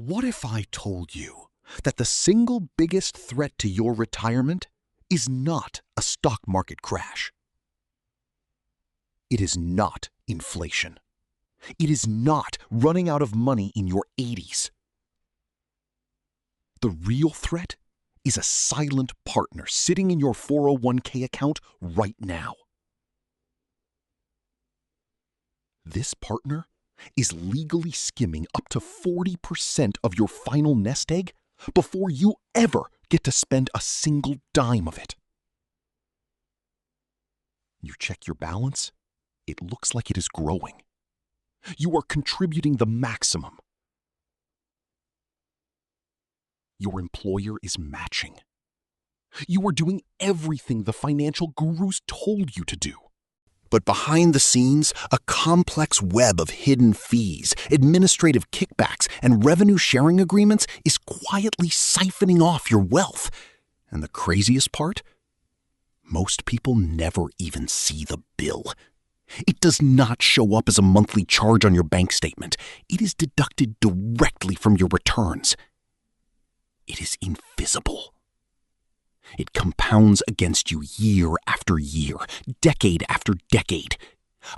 What if I told you that the single biggest threat to your retirement is not a stock market crash? It is not inflation. It is not running out of money in your 80s. The real threat is a silent partner sitting in your 401k account right now. This partner is legally skimming up to 40% of your final nest egg before you ever get to spend a single dime of it. You check your balance, it looks like it is growing. You are contributing the maximum. Your employer is matching. You are doing everything the financial gurus told you to do. But behind the scenes, a complex web of hidden fees, administrative kickbacks, and revenue sharing agreements is quietly siphoning off your wealth. And the craziest part? Most people never even see the bill. It does not show up as a monthly charge on your bank statement. It is deducted directly from your returns. It is invisible. It compounds against you year after year, decade after decade.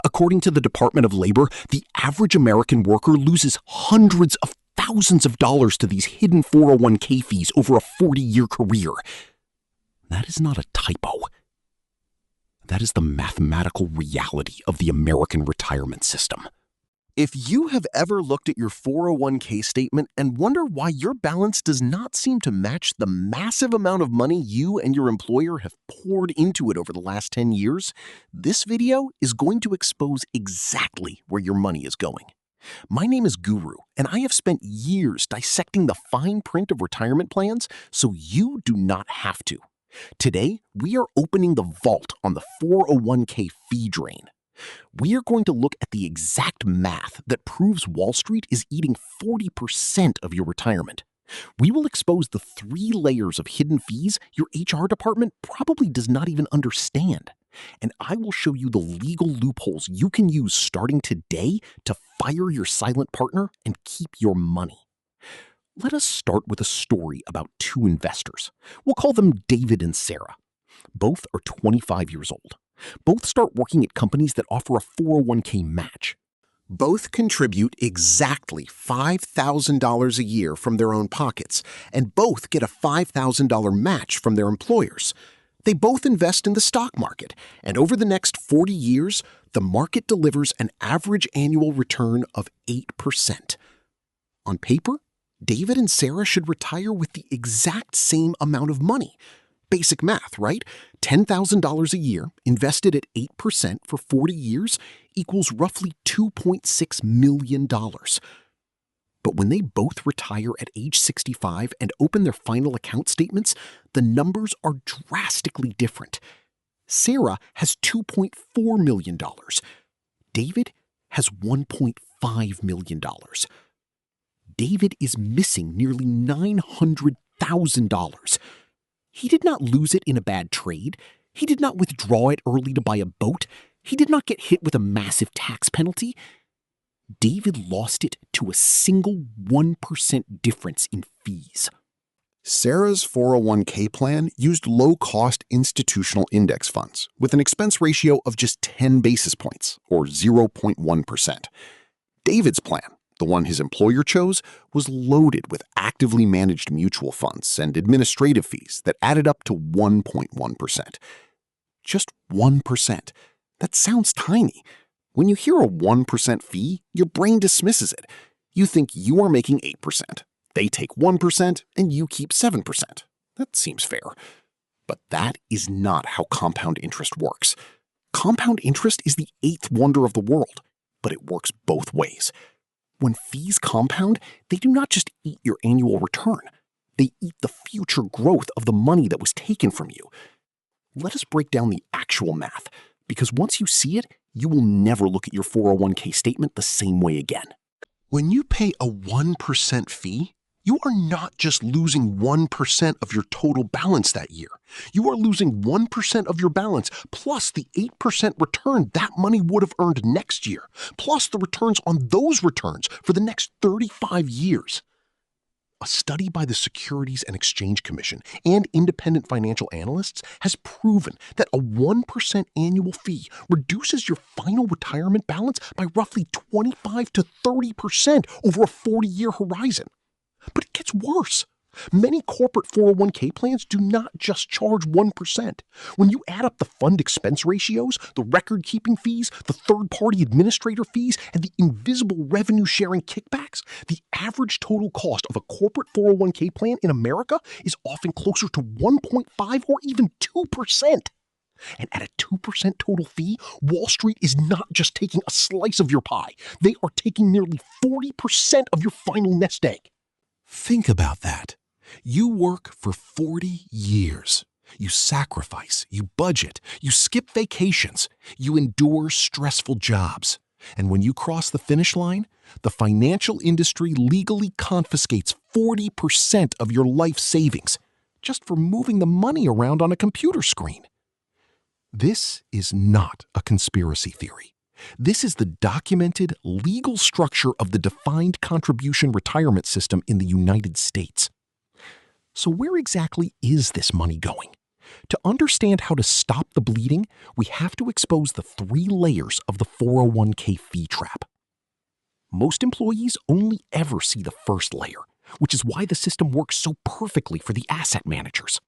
According to the Department of Labor, the average American worker loses hundreds of thousands of dollars to these hidden 401k fees over a 40-year career. That is not a typo. That is the mathematical reality of the American retirement system. If you have ever looked at your 401k statement and wonder why your balance does not seem to match the massive amount of money you and your employer have poured into it over the last 10 years, this video is going to expose exactly where your money is going. My name is Guru, and I have spent years dissecting the fine print of retirement plans so you do not have to. Today, we are opening the vault on the 401k fee drain. We are going to look at the exact math that proves Wall Street is eating 40% of your retirement. We will expose the 3 layers of hidden fees your HR department probably does not even understand. And I will show you the legal loopholes you can use starting today to fire your silent partner and keep your money. Let us start with a story about 2 investors. We'll call them David and Sarah. Both are 25 years old. Both start working at companies that offer a 401k match. Both contribute exactly $5,000 a year from their own pockets, and both get a $5,000 match from their employers. They both invest in the stock market, and over the next 40 years, the market delivers an average annual return of 8%. On paper, David and Sarah should retire with the exact same amount of money. Basic math, right? $10,000 a year invested at 8% for 40 years equals roughly $2.6 million. But when they both retire at age 65 and open their final account statements, the numbers are drastically different. Sarah has $2.4 million. David has $1.5 million. David is missing nearly $900,000. He did not lose it in a bad trade. He did not withdraw it early to buy a boat. He did not get hit with a massive tax penalty. David lost it to a single 1% difference in fees. Sarah's 401k plan used low-cost institutional index funds with an expense ratio of just 10 basis points, or 0.1%. David's plan, the one his employer chose, was loaded with actively managed mutual funds and administrative fees that added up to 1.1%. Just 1%. That sounds tiny. When you hear a 1% fee, your brain dismisses it. You think you are making 8%. They take 1% and you keep 7%. That seems fair. But that is not how compound interest works. Compound interest is the 8th wonder of the world, but it works both ways. When fees compound, they do not just eat your annual return. They eat the future growth of the money that was taken from you. Let us break down the actual math, because once you see it, you will never look at your 401k statement the same way again. When you pay a 1% fee, you are not just losing 1% of your total balance that year. You are losing 1% of your balance plus the 8% return that money would have earned next year, plus the returns on those returns for the next 35 years. A study by the Securities and Exchange Commission and independent financial analysts has proven that a 1% annual fee reduces your final retirement balance by roughly 25 to 30% over a 40-year horizon. But it gets worse. Many corporate 401k plans do not just charge 1%. When you add up the fund expense ratios, the record-keeping fees, the third-party administrator fees, and the invisible revenue-sharing kickbacks, the average total cost of a corporate 401k plan in America is often closer to 1.5 or even 2%. And at a 2% total fee, Wall Street is not just taking a slice of your pie. They are taking nearly 40% of your final nest egg. Think about that. You work for 40 years. You sacrifice, you budget, you skip vacations, you endure stressful jobs. And when you cross the finish line, the financial industry legally confiscates 40% of your life savings just for moving the money around on a computer screen. This is not a conspiracy theory. This is the documented legal structure of the defined contribution retirement system in the United States. So where exactly is this money going? To understand how to stop the bleeding, we have to expose the 3 layers of the 401k fee trap. Most employees only ever see the first layer, which is why the system works so perfectly for the asset managers.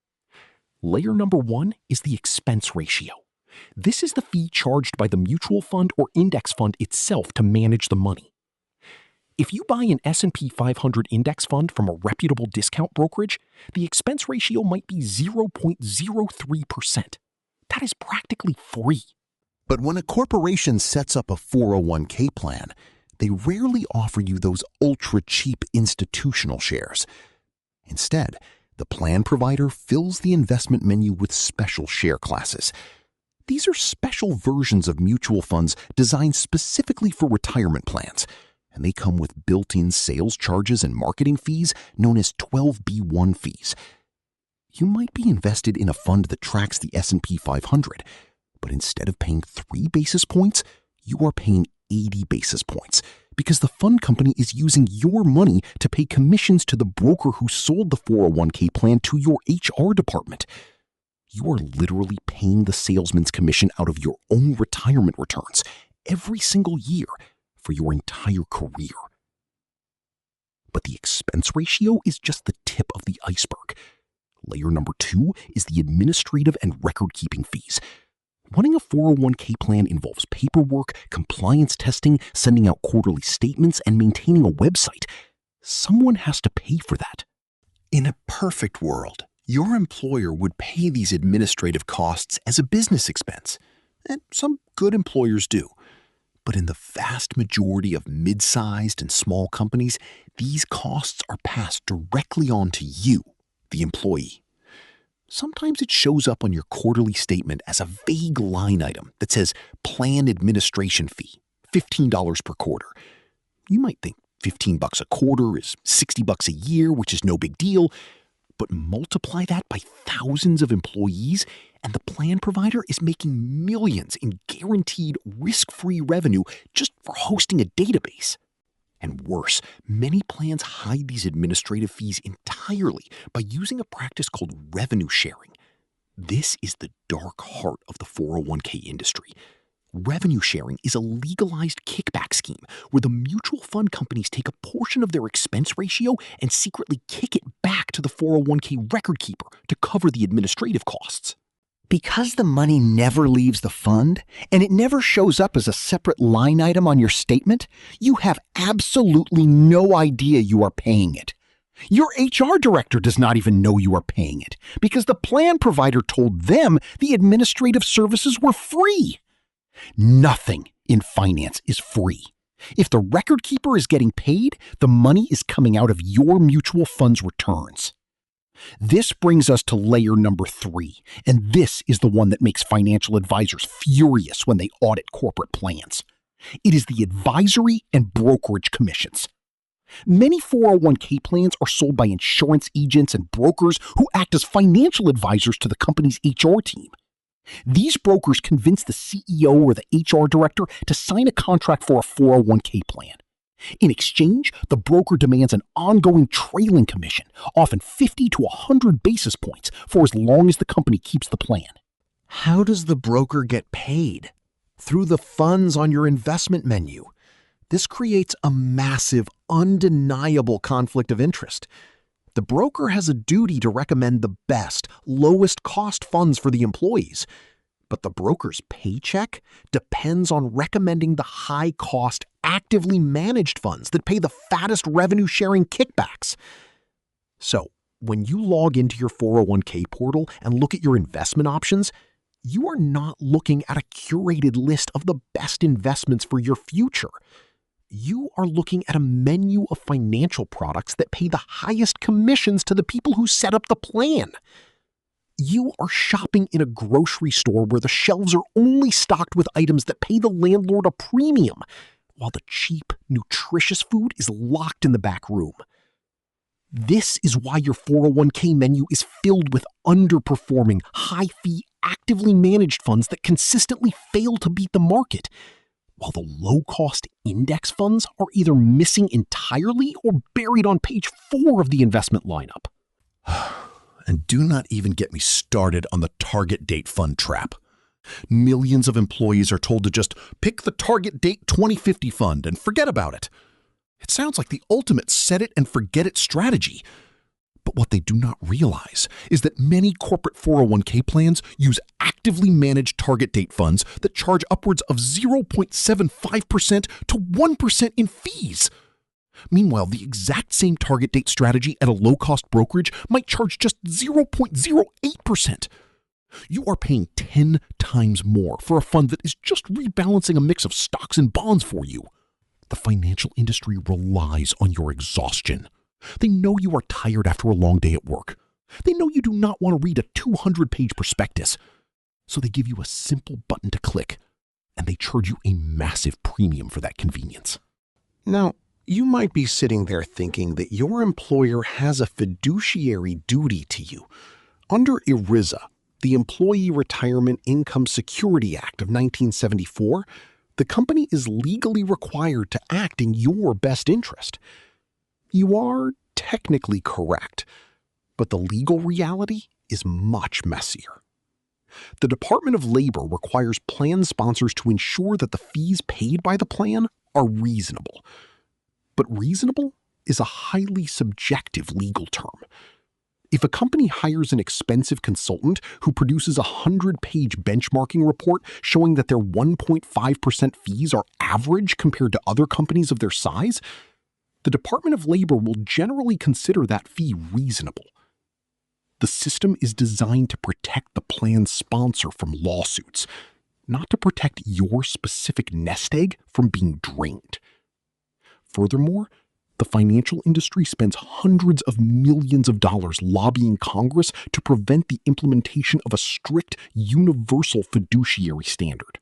Layer number 1 is the expense ratio. This is the fee charged by the mutual fund or index fund itself to manage the money. If you buy an S&P 500 index fund from a reputable discount brokerage, the expense ratio might be 0.03%. That is practically free. But when a corporation sets up a 401k plan, they rarely offer you those ultra-cheap institutional shares. Instead, the plan provider fills the investment menu with special share classes. These are special versions of mutual funds designed specifically for retirement plans, and they come with built-in sales charges and marketing fees known as 12B1 fees. You might be invested in a fund that tracks the S&P 500, but instead of paying 3 basis points, you are paying 80 basis points because the fund company is using your money to pay commissions to the broker who sold the 401k plan to your HR department. You are literally paying the salesman's commission out of your own retirement returns every single year for your entire career. But the expense ratio is just the tip of the iceberg. Layer number 2 is the administrative and record-keeping fees. Running a 401k plan involves paperwork, compliance testing, sending out quarterly statements, and maintaining a website. Someone has to pay for that. In a perfect world, your employer would pay these administrative costs as a business expense, and some good employers do. But in the vast majority of mid-sized and small companies, these costs are passed directly on to you, the employee. Sometimes it shows up on your quarterly statement as a vague line item that says plan administration fee, $15 per quarter. You might think $15 a quarter is $60 a year, which is no big deal, but multiply that by thousands of employees, and the plan provider is making millions in guaranteed risk-free revenue just for hosting a database. And worse, many plans hide these administrative fees entirely by using a practice called revenue sharing. This is the dark heart of the 401k industry. Revenue sharing is a legalized kickback scheme where the mutual fund companies take a portion of their expense ratio and secretly kick it back to the 401k record keeper to cover the administrative costs. Because the money never leaves the fund and it never shows up as a separate line item on your statement, you have absolutely no idea you are paying it. Your HR director does not even know you are paying it because the plan provider told them the administrative services were free. Nothing in finance is free. If the record keeper is getting paid, the money is coming out of your mutual fund's returns. This brings us to layer number 3, and this is the one that makes financial advisors furious when they audit corporate plans. It is the advisory and brokerage commissions. Many 401k plans are sold by insurance agents and brokers who act as financial advisors to the company's HR team. These brokers convince the CEO or the HR director to sign a contract for a 401k plan. In exchange, the broker demands an ongoing trailing commission, often 50 to 100 basis points, for as long as the company keeps the plan. How does the broker get paid? Through the funds on your investment menu. This creates a massive, undeniable conflict of interest. The broker has a duty to recommend the best, lowest cost funds for the employees. But the broker's paycheck depends on recommending the high-cost, actively managed funds that pay the fattest revenue-sharing kickbacks. So, when you log into your 401k portal and look at your investment options, you are not looking at a curated list of the best investments for your future. You are looking at a menu of financial products that pay the highest commissions to the people who set up the plan. You are shopping in a grocery store where the shelves are only stocked with items that pay the landlord a premium, while the cheap, nutritious food is locked in the back room. This is why your 401k menu is filled with underperforming, high-fee, actively managed funds that consistently fail to beat the market, while the low-cost index funds are either missing entirely or buried on page 4 of the investment lineup. And do not even get me started on the target date fund trap. Millions of employees are told to just pick the target date 2050 fund and forget about it. It sounds like the ultimate set it and forget it strategy. But what they do not realize is that many corporate 401k plans use actively managed target date funds that charge upwards of 0.75% to 1% in fees. Meanwhile, the exact same target date strategy at a low-cost brokerage might charge just 0.08%. You are paying 10 times more for a fund that is just rebalancing a mix of stocks and bonds for you. The financial industry relies on your exhaustion. They know you are tired after a long day at work. They know you do not want to read a 200-page prospectus. So they give you a simple button to click, and they charge you a massive premium for that convenience. Now, you might be sitting there thinking that your employer has a fiduciary duty to you. Under ERISA, the Employee Retirement Income Security Act of 1974, the company is legally required to act in your best interest. You are technically correct, but the legal reality is much messier. The Department of Labor requires plan sponsors to ensure that the fees paid by the plan are reasonable. But reasonable is a highly subjective legal term. If a company hires an expensive consultant who produces a 100-page benchmarking report showing that their 1.5% fees are average compared to other companies of their size, the Department of Labor will generally consider that fee reasonable. The system is designed to protect the plan's sponsor from lawsuits, not to protect your specific nest egg from being drained. Furthermore, the financial industry spends hundreds of millions of dollars lobbying Congress to prevent the implementation of a strict, universal fiduciary standard.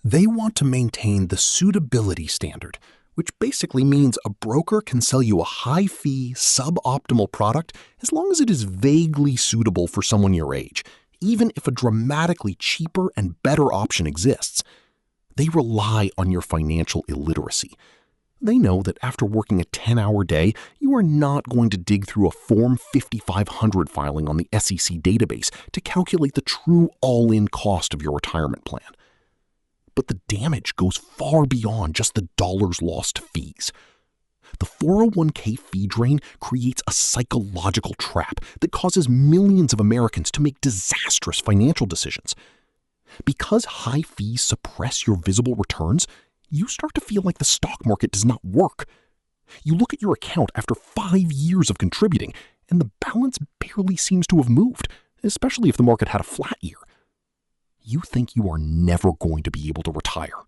They want to maintain the suitability standard, which basically means a broker can sell you a high-fee, suboptimal product as long as it is vaguely suitable for someone your age, even if a dramatically cheaper and better option exists. They rely on your financial illiteracy. They know that after working a 10-hour day, you are not going to dig through a Form 5500 filing on the SEC database to calculate the true all-in cost of your retirement plan. But the damage goes far beyond just the dollars lost to fees. The 401k fee drain creates a psychological trap that causes millions of Americans to make disastrous financial decisions. Because high fees suppress your visible returns, you start to feel like the stock market does not work. You look at your account after 5 years of contributing, and the balance barely seems to have moved, especially if the market had a flat year. You think you are never going to be able to retire.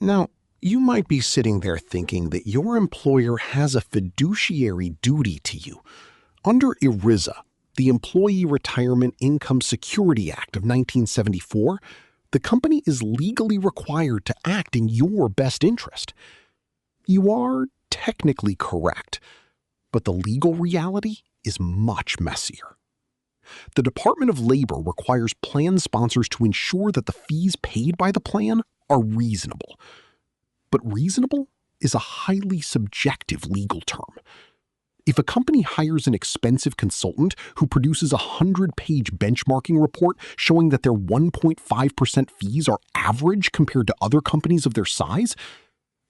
Now, you might be sitting there thinking that your employer has a fiduciary duty to you. Under ERISA, the Employee Retirement Income Security Act of 1974, the company is legally required to act in your best interest. You are technically correct, but the legal reality is much messier. The Department of Labor requires plan sponsors to ensure that the fees paid by the plan are reasonable. But reasonable is a highly subjective legal term. If a company hires an expensive consultant who produces a 100-page benchmarking report showing that their 1.5% fees are average compared to other companies of their size,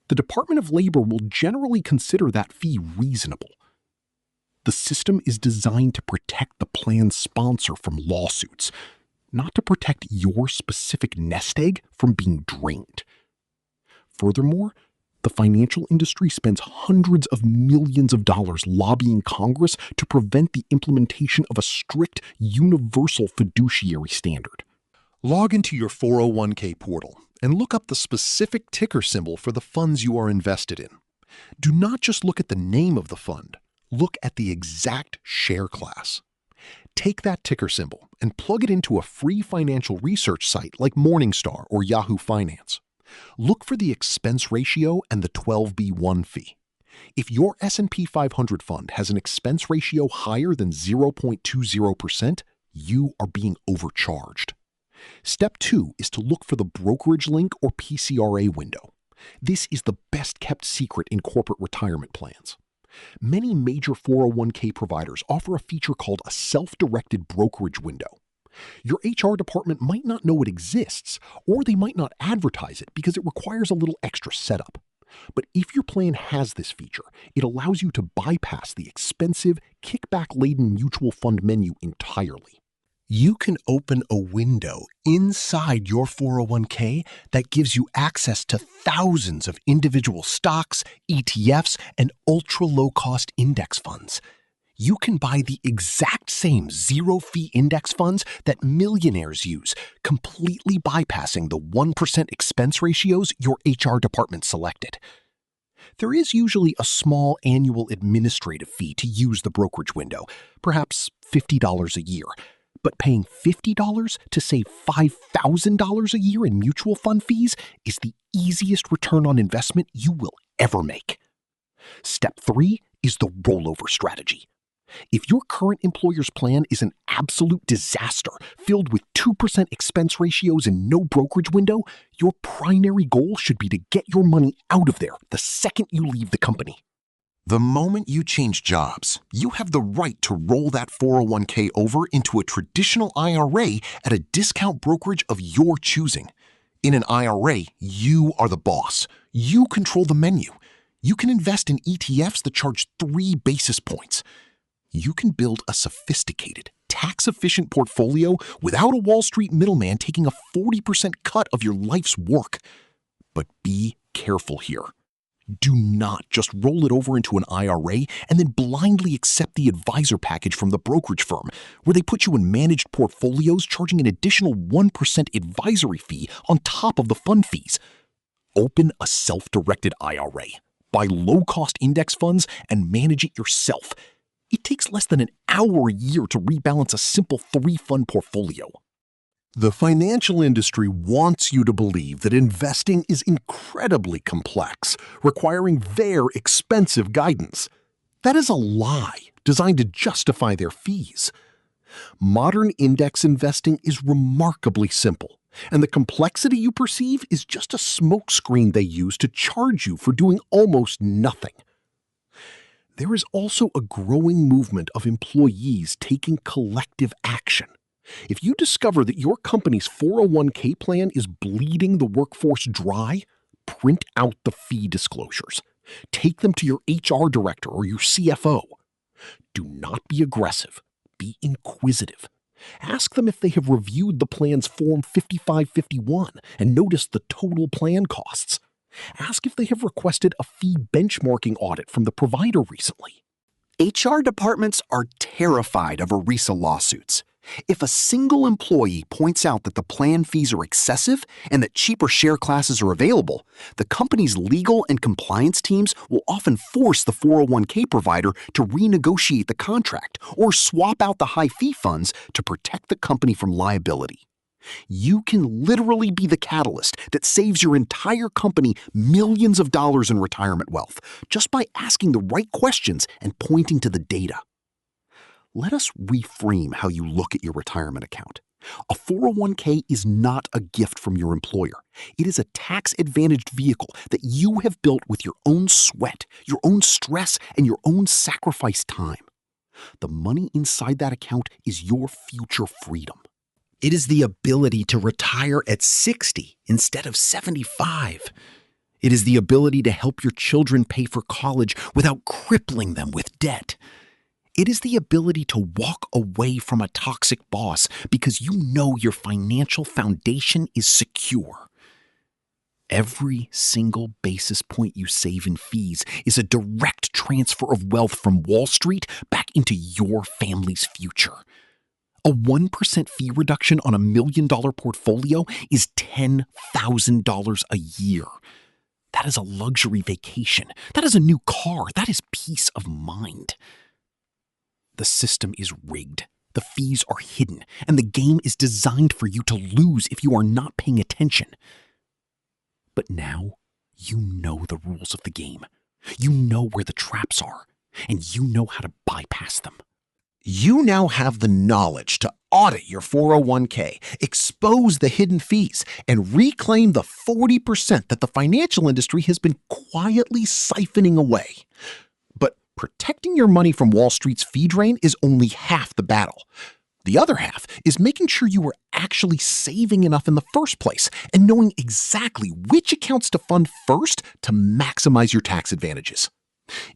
the Department of Labor will generally consider that fee reasonable. The system is designed to protect the plan's sponsor from lawsuits, not to protect your specific nest egg from being drained. Furthermore, the financial industry spends hundreds of millions of dollars lobbying Congress to prevent the implementation of a strict, universal fiduciary standard. Log into your 401k portal and look up the specific ticker symbol for the funds you are invested in. Do not just look at the name of the fund. Look at the exact share class. Take that ticker symbol and plug it into a free financial research site like Morningstar or Yahoo Finance. Look for the expense ratio and the 12b-1 fee. If your S&P 500 fund has an expense ratio higher than 0.20%, you are being overcharged. Step 2 is to look for the BrokerageLink or PCRA window. This is the best-kept secret in corporate retirement plans. Many major 401k providers offer a feature called a self-directed brokerage window. Your HR department might not know it exists, or they might not advertise it because it requires a little extra setup. But if your plan has this feature, it allows you to bypass the expensive, kickback-laden mutual fund menu entirely. You can open a window inside your 401k that gives you access to thousands of individual stocks, ETFs, and ultra-low-cost index funds. You can buy the exact same zero-fee index funds that millionaires use, completely bypassing the 1% expense ratios your HR department selected. There is usually a small annual administrative fee to use the brokerage window, perhaps $50 a year. But paying $50 to save $5,000 a year in mutual fund fees is the easiest return on investment you will ever make. Step 3 is the rollover strategy. If your current employer's plan is an absolute disaster, filled with 2% expense ratios and no brokerage window, your primary goal should be to get your money out of there the second you leave the company. The moment you change jobs, you have the right to roll that 401k over into a traditional IRA at a discount brokerage of your choosing. In an IRA, you are the boss. You control the menu. You can invest in ETFs that charge 3 basis points. You can build a sophisticated, tax-efficient portfolio without a Wall Street middleman taking a 40% cut of your life's work. But be careful here. Do not just roll it over into an IRA and then blindly accept the advisor package from the brokerage firm, where they put you in managed portfolios charging an additional 1% advisory fee on top of the fund fees. Open a self-directed IRA, buy low-cost index funds, and manage it yourself. It takes less than an hour a year to rebalance a simple 3-fund portfolio. The financial industry wants you to believe that investing is incredibly complex, requiring their expensive guidance. That is a lie designed to justify their fees. Modern index investing is remarkably simple, and the complexity you perceive is just a smokescreen they use to charge you for doing almost nothing. There is also a growing movement of employees taking collective action. If you discover that your company's 401k plan is bleeding the workforce dry, print out the fee disclosures. Take them to your HR director or your CFO. Do not be aggressive. Be inquisitive. Ask them if they have reviewed the plan's Form 5551 and noticed the total plan costs. Ask if they have requested a fee benchmarking audit from the provider recently. HR departments are terrified of ERISA lawsuits. If a single employee points out that the plan fees are excessive and that cheaper share classes are available, the company's legal and compliance teams will often force the 401k provider to renegotiate the contract or swap out the high fee funds to protect the company from liability. You can literally be the catalyst that saves your entire company millions of dollars in retirement wealth just by asking the right questions and pointing to the data. Let us reframe how you look at your retirement account. A 401k is not a gift from your employer. It is a tax-advantaged vehicle that you have built with your own sweat, your own stress, and your own sacrificed time. The money inside that account is your future freedom. It is the ability to retire at 60 instead of 75. It is the ability to help your children pay for college without crippling them with debt. It is the ability to walk away from a toxic boss because you know your financial foundation is secure. Every single basis point you save in fees is a direct transfer of wealth from Wall Street back into your family's future. A 1% fee reduction on $1 million portfolio is $10,000 a year. That is a luxury vacation. That is a new car. That is peace of mind. The system is rigged. The fees are hidden, and the game is designed for you to lose if you are not paying attention. But now, you know the rules of the game. You know where the traps are, and you know how to bypass them. You now have the knowledge to audit your 401k, expose the hidden fees, and reclaim the 40% that the financial industry has been quietly siphoning away. But protecting your money from Wall Street's fee drain is only half the battle. The other half is making sure you are actually saving enough in the first place and knowing exactly which accounts to fund first to maximize your tax advantages.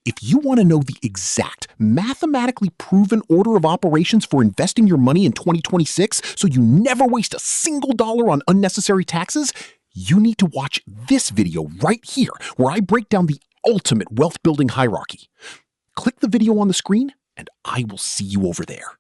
If you want to know the exact, mathematically proven order of operations for investing your money in 2026 so you never waste a single dollar on unnecessary taxes, you need to watch this video right here where I break down the ultimate wealth building hierarchy. Click the video on the screen and I will see you over there.